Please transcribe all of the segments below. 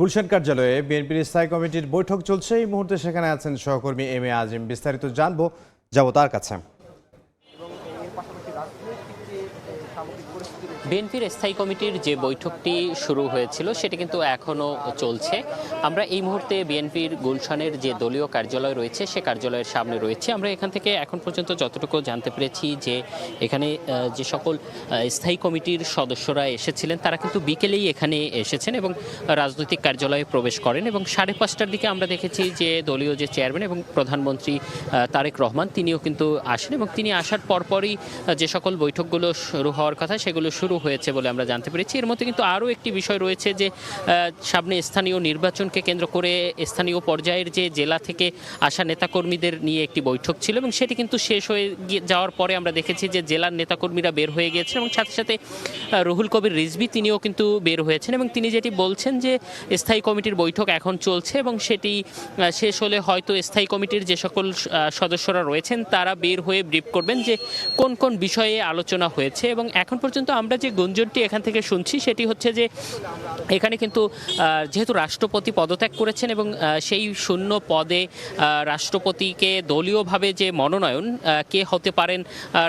গুলশান কার্যালয়ে বিএনপির স্থায়ী কমিটির বৈঠক চলছে। এই মুহূর্তে সেখানে আছেন সহকর্মী এম এ আজিম। বিস্তারিত জানবো, যাব তার কাছে। বিএনপির স্থায়ী কমিটির যে বৈঠকটি শুরু হয়েছিল সেটি কিন্তু এখনও চলছে। আমরা এই মুহূর্তে বিএনপির গুলশানের যে দলীয় কার্যালয় রয়েছে সে কার্যালয়ের সামনে রয়েছে। আমরা এখান থেকে এখন পর্যন্ত যতটুকু জানতে পেরেছি যে এখানে যে সকল স্থায়ী কমিটির সদস্যরা এসেছিলেন তারা কিন্তু বিকেলেই এখানে এসেছেন এবং রাজনৈতিক কার্যালয়ে প্রবেশ করেন এবং 5:30টার দিকে আমরা দেখেছি যে দলীয় যে চেয়ারম্যান এবং প্রধানমন্ত্রী তারেক রহমান তিনিও কিন্তু আসেন এবং তিনি আসার পরপরই যে সকল বৈঠকগুলো শুরু হওয়ার কথা সেগুলো শুরু হয়েছে বলে আমরা জানতে পেরেছি। এর মধ্যে কিন্তু আরও একটি বিষয় রয়েছে যে সামনে স্থানীয় নির্বাচনকে কেন্দ্র করে স্থানীয় পর্যায়ের যে জেলা থেকে আসা নেতাকর্মীদের নিয়ে একটি বৈঠক ছিল এবং সেটি কিন্তু শেষ হয়ে যাওয়ার পরে আমরা দেখেছি যে জেলার নেতাকর্মীরা বের হয়ে গিয়েছেন এবং সাথে সাথে রুহুল কবির রিজভী তিনিও কিন্তু বের হয়েছেন এবং তিনি যেটি বলছেন যে স্থায়ী কমিটির বৈঠক এখন চলছে এবং সেটি শেষ হলে হয়তো স্থায়ী কমিটির যে সকল সদস্যরা রয়েছেন তারা বের হয়ে ব্রিফ করবেন যে কোন কোন বিষয়ে আলোচনা হয়েছে। এবং এখন পর্যন্ত আমরা যে গুঞ্জনটি এখান থেকে শুনছি সেটি হচ্ছে যে এখানে কিন্তু যেহেতু রাষ্ট্রপতি পদত্যাগ করেছেন এবং সেই শূন্য পদে রাষ্ট্রপতিকে দলীয়ভাবে যে মনোনয়ন কে হতে পারেন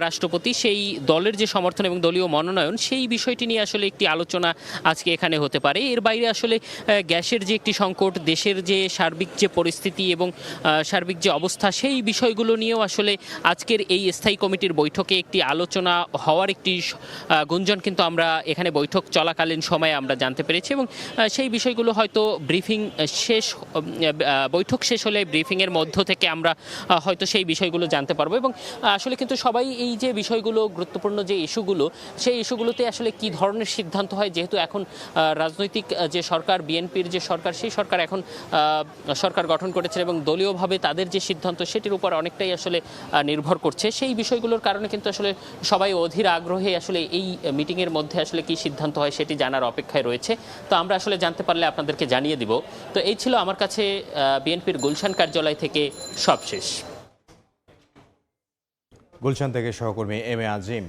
রাষ্ট্রপতি, সেই দলের যে সমর্থন এবং দলীয় মনোনয়ন সেই বিষয়টি নিয়ে আসলে একটি আলোচনা আজকে এখানে হতে পারে। এর বাইরে আসলে গ্যাসের যে একটি সংকট, দেশের যে সার্বিক যে পরিস্থিতি এবং সার্বিক যে অবস্থা সেই বিষয়গুলো নিয়েও আসলে আজকের এই স্থায়ী কমিটির বৈঠকে একটি আলোচনা হওয়ার একটি গুঞ্জন কিন্তু আমরা এখানে বৈঠক চলাকালীন সময়ে আমরা জানতে পেরেছি এবং সেই বিষয়গুলো হয়তো বৈঠক শেষ হলে ব্রিফিংয়ের মধ্য থেকে আমরা হয়তো সেই বিষয়গুলো জানতে পারবো। এবং আসলে কিন্তু সবাই এই যে বিষয়গুলো গুরুত্বপূর্ণ যে ইস্যুগুলো সেই ইস্যুগুলোতে আসলে কি ধরনের সিদ্ধান্ত হয়, যেহেতু এখন রাজনৈতিক যে সরকার বিএনপির যে সরকার সেই সরকার এখন সরকার গঠন করেছে এবং দলীয়ভাবে তাদের যে সিদ্ধান্ত সেটির উপর অনেকটাই আসলে নির্ভর করছে। সেই বিষয়গুলোর কারণে কিন্তু আসলে সবাই অধীর আগ্রহে আসলে এই মিটিংয়ের মধ্যে আসলে কি সিদ্ধান্ত হয় সেটি জানার অপেক্ষায় রয়েছে। তো আমরা আসলে জানতে পারলে আপনাদেরকে জানিয়ে দিব। তো এই ছিল আমার কাছে বিএনপির গুলশান কার্যালয় থেকে সবশেষ। গুলশান থেকে সহকর্মী এম এ আজিম।